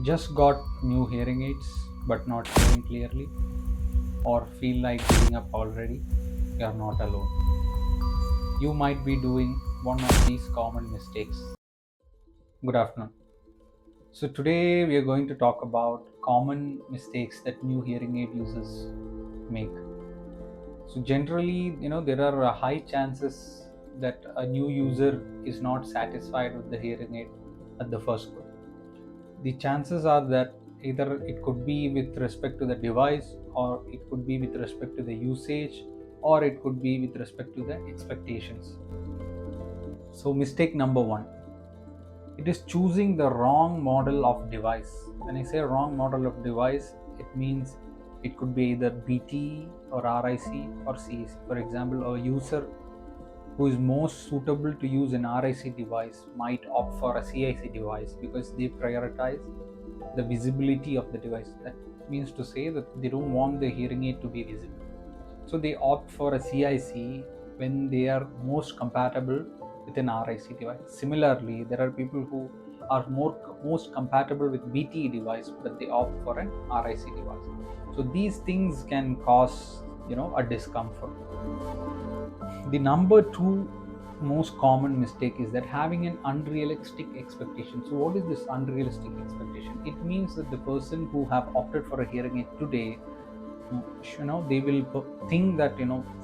Just got new hearing aids but not hearing clearly, or feel like giving up already? You're not alone. You might be doing one of these common mistakes. Good afternoon. So, today we are going to talk about common mistakes that new hearing aid users make. So, generally, there are high chances that a new user is not satisfied with the hearing aid at the first go. The chances are that either it could be with respect to the device, or it could be with respect to the usage, or it could be with respect to the expectations. So, mistake number one, it is choosing the wrong model of device. When I say wrong model of device, it means it could be either BT or RIC or CAC. For example, a user who is most suitable to use an RIC device might opt for a CIC device because they prioritize the visibility of the device. That means to say that they don't want the hearing aid to be visible. So they opt for a CIC when they are most compatible with an RIC device. Similarly, there are people who are most compatible with BTE device, but they opt for an RIC device. So these things can cause a discomfort. The number two most common mistake is that having an unrealistic expectation. So what is this unrealistic expectation? It means that the person who have opted for a hearing aid today, they will think that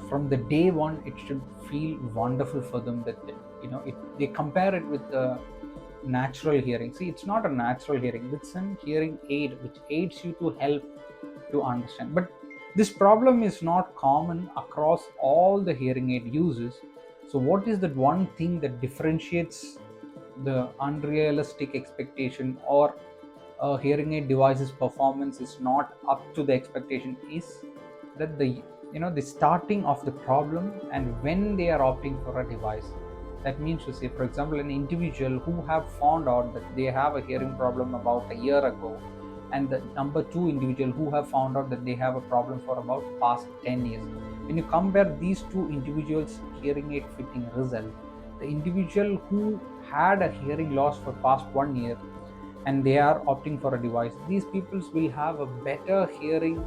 from the day one it should feel wonderful for them, that they compare it with the natural hearing. See, it's not a natural hearing, it's an hearing aid which aids you to help to understand. But this problem is not common across all the hearing aid users. So what is that one thing that differentiates the unrealistic expectation, or a hearing aid device's performance is not up to the expectation, is that the starting of the problem and when they are opting for a device. That means to say, for example, an individual who have found out that they have a hearing problem about a year ago, and the number two individual who have found out that they have a problem for about past 10 years. When you compare these two individuals hearing aid fitting result, the individual who had a hearing loss for past 1 year and they are opting for a device, these peoples will have a better hearing,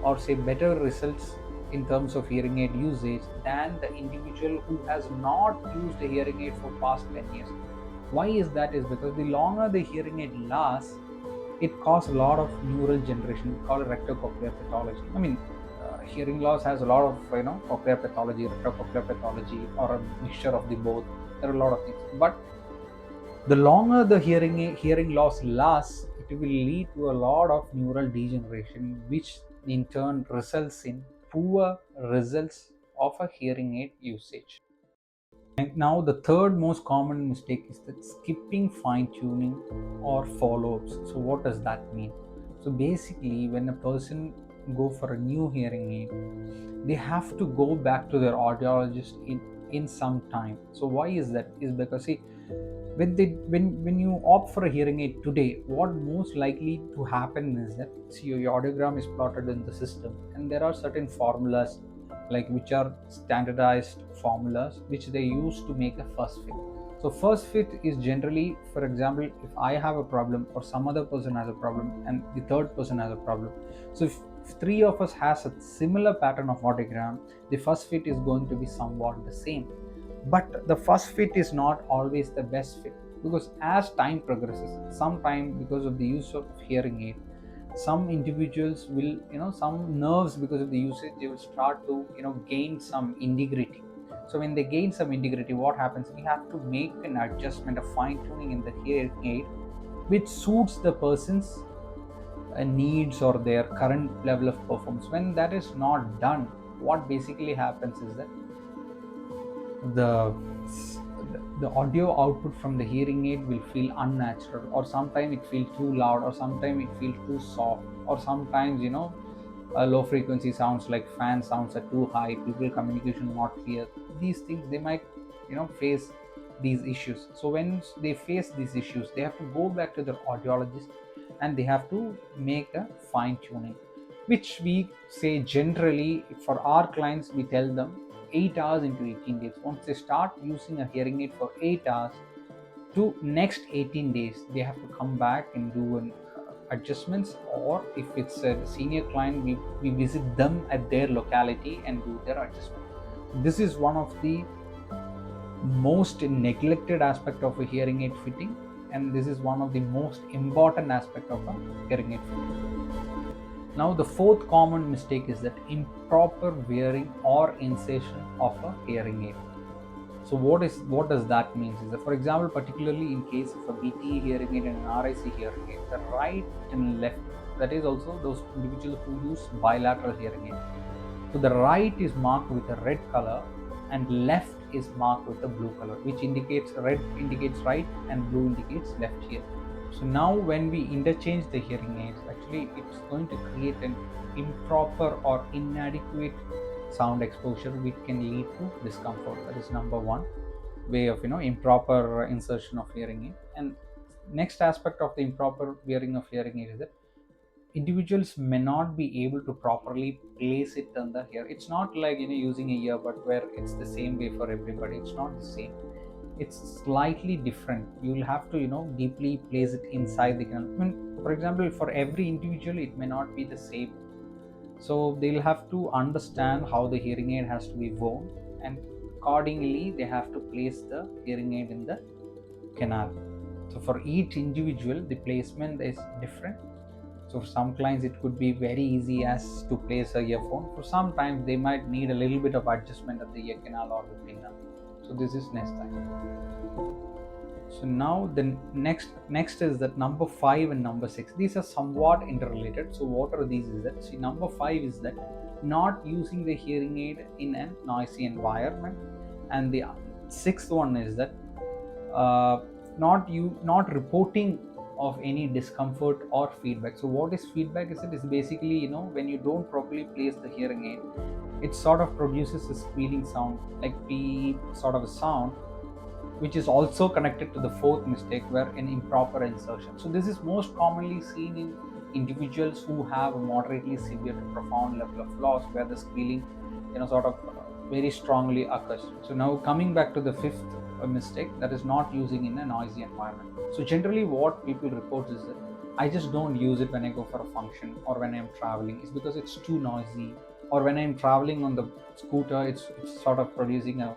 or say better results in terms of hearing aid usage than the individual who has not used a hearing aid for past 10 years. Why is that? Is because the longer the hearing aid lasts, it causes a lot of neural generation called rectocochlear pathology. I mean, hearing loss has a lot of cochlear pathology, rectocochlear pathology, or a mixture of the both. There are a lot of things, but the longer the hearing loss lasts, it will lead to a lot of neural degeneration, which in turn results in poor results of a hearing aid usage. And now the third most common mistake is that skipping fine tuning or follow-ups. So what does that mean? So basically, when a person go for a new hearing aid, they have to go back to their audiologist in some time. So why is that? Is because, see, when you opt for a hearing aid today, what most likely to happen is that, see, your audiogram is plotted in the system, and there are certain formulas, like which are standardized formulas which they use to make a first fit. So first fit is generally, for example, if I have a problem or some other person has a problem and the third person has a problem, so if three of us has a similar pattern of audiogram, the first fit is going to be somewhat the same. But the first fit is not always the best fit, because as time progresses, sometime because of the use of hearing aid, some individuals will, some nerves, because of the usage, they will start to gain some integrity. So when they gain some integrity, what happens, we have to make an adjustment, a fine tuning in the hearing aid which suits the person's needs or their current level of performance. When that is not done, what basically happens is that the the audio output from the hearing aid will feel unnatural, or sometimes it feels too loud, or sometimes it feels too soft, or sometimes a low frequency sounds like fan sounds are too high, people communication not clear. These things, they might face these issues. So when they face these issues, they have to go back to their audiologist and they have to make a fine tuning, which we say generally for our clients, we tell them 8 hours into 18 days. Once they start using a hearing aid for 8 hours, to next 18 days, they have to come back and do adjustments, or if it's a senior client, we visit them at their locality and do their adjustment. This is one of the most neglected aspect of a hearing aid fitting, and this is one of the most important aspect of a hearing aid fitting. Now the fourth common mistake is that improper wearing or insertion of a hearing aid. So what does that mean is that, for example, particularly in case of a BTE hearing aid and an RIC hearing aid, the right and left, that is also those individuals who use bilateral hearing aid. So the right is marked with a red color and left is marked with a blue color, which indicates red indicates right and blue indicates left here. So now when we interchange the hearing aids, actually it's going to create an improper or inadequate sound exposure, which can lead to discomfort. That is number one way of improper insertion of hearing aid. And next aspect of the improper wearing of hearing aid is that individuals may not be able to properly place it on the ear. It's not like using a earbud where it's the same way for everybody. It's not the same. It's slightly different. You'll have to deeply place it inside the canal. I mean, for example, for every individual it may not be the same, so they'll have to understand how the hearing aid has to be worn, and accordingly they have to place the hearing aid in the canal. So for each individual the placement is different. So for some clients it could be very easy as to place a earphone. For some times they might need a little bit of adjustment of the ear canal or the pinna. So this is next time. So now the next is that number 5 and number 6. These are somewhat interrelated. So what are these is that, see, number 5 is that not using the hearing aid in a noisy environment, and the sixth one is that not reporting of any discomfort or feedback. So what is feedback is, it is basically when you don't properly place the hearing aid, it sort of produces a squealing sound, like beep sort of a sound, which is also connected to the fourth mistake, where an improper insertion. So this is most commonly seen in individuals who have a moderately severe to profound level of loss, where the squealing sort of very strongly occurs. So now coming back to the fifth mistake, that is not using in a noisy environment. So generally what people report is that I just don't use it when I go for a function or when I'm traveling. It's because it's too noisy, or when I'm traveling on the scooter, it's sort of producing a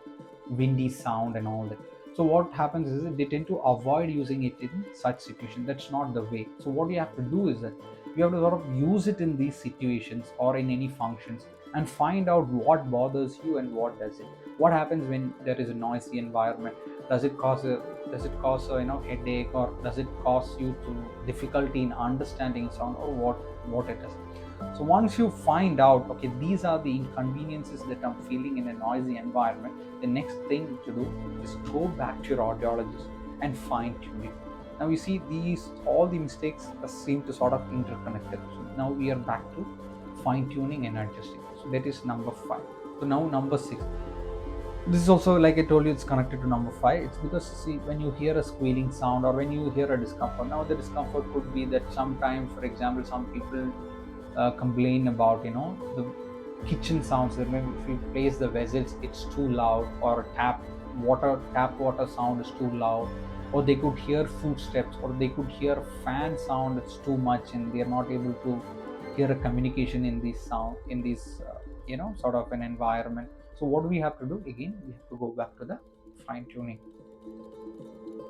windy sound and all that. So what happens is that they tend to avoid using it in such situations. That's not the way. So what you have to do is that you have to sort of use it in these situations or in any functions, and find out what bothers you and what doesn't. What happens when there is a noisy environment? Does it cause a headache, or does it cause you to difficulty in understanding sound, or what it is? So once you find out, okay, these are the inconveniences that I'm feeling in a noisy environment, the next thing to do is go back to your audiologist and fine tune it. Now you see, all the mistakes seem to sort of interconnected. So now we are back to fine tuning and adjusting. So that is number 5. So now number 6. This is also, like I told you, it's connected to number 5. It's because, see, when you hear a squealing sound or when you hear a discomfort, now the discomfort could be that sometimes, for example, some people complain about the kitchen sounds, that maybe if you place the vessels it's too loud, or tap water sound is too loud, or they could hear footsteps, or they could hear fan sound, it's too much, and they are not able to hear a communication in this sound, in this sort of an environment. So what do we have to do? Again, we have to go back to the fine tuning.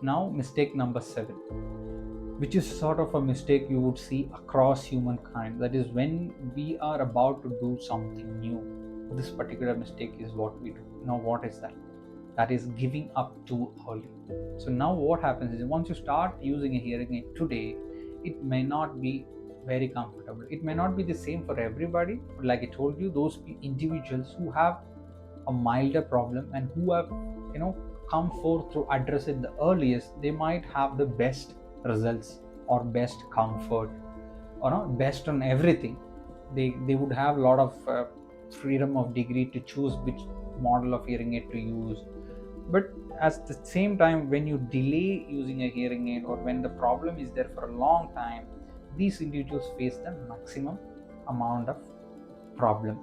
Now mistake number 7, which is sort of a mistake you would see across humankind. That is, when we are about to do something new, this particular mistake is what we do. Now what is that? That is giving up too early. So now what happens is, once you start using a hearing aid today, it may not be very comfortable. It may not be the same for everybody, but like I told you, those individuals who have a milder problem and who have come forth to address it the earliest, they might have the best results or best comfort, or best on everything. They would have a lot of freedom of degree to choose which model of hearing aid to use. But at the same time, when you delay using a hearing aid, or when the problem is there for a long time, these individuals face the maximum amount of problem.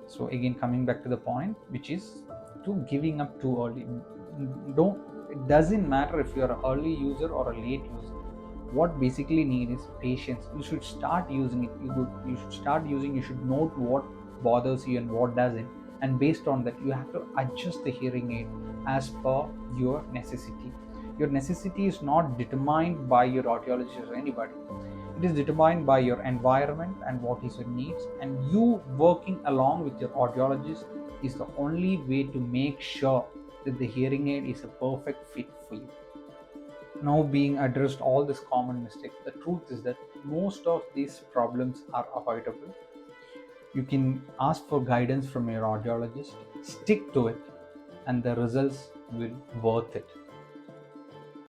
So again, coming back to the point, which is to giving up too early. It doesn't matter if you're an early user or a late user. what basically need is patience. You should start using it. You should start using. You should note what bothers you and what doesn't, and based on that, you have to adjust the hearing aid as per your necessity. Your necessity is not determined by your audiologist or anybody. It is determined by your environment and what is your needs, and you working along with your audiologist is the only way to make sure that the hearing aid is a perfect fit for you. Now being addressed all these common mistakes, the truth is that most of these problems are avoidable. You can ask for guidance from your audiologist, stick to it, and the results will worth it.